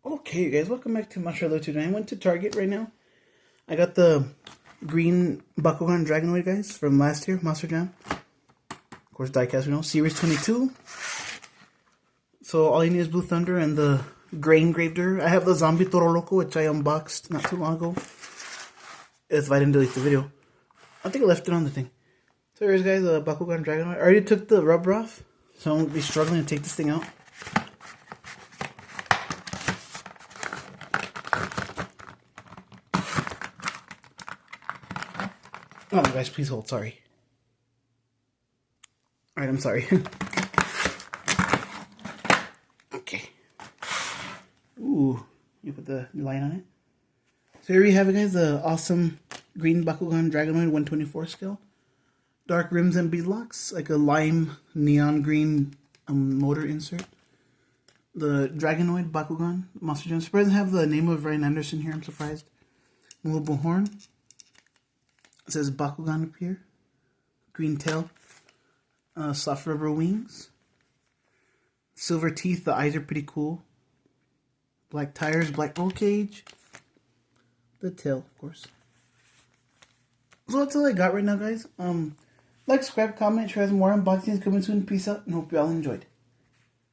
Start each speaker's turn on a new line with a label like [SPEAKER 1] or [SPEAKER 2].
[SPEAKER 1] Okay, guys, welcome back to my trailer today. I went to Target right now. I got the green Bakugan dragonoid, guys, from last year, Monster Jam. Of course, diecast, Series 22. So all you need is Blue Thunder and the gray engraver. I have the Zombie Toro Loco, which I unboxed not too long ago. If I didn't delete the video. I think I left it on the thing. So here's, guys, the Bakugan dragonoid. I already took the rubber off, so I won't be struggling to take this thing out. Oh, guys, please hold. Sorry. Alright, I'm sorry. Okay. Ooh, you put the line on it. So here we have it, guys. The awesome green Bakugan dragonoid 124 scale. Dark rims and beadlocks, like a lime neon green motor insert. The dragonoid Bakugan Monster Jam. Surprised to have the name of Ryan Anderson here. I'm surprised. Movable horn. It says Bakugan up here. Green tail. Soft rubber wings. Silver teeth. The eyes are pretty cool. Black tires. Black roll cage. The tail, of course. So that's all I got right now, guys. Like, subscribe, comment, share some more unboxings coming soon. Peace out, and hope you all enjoyed.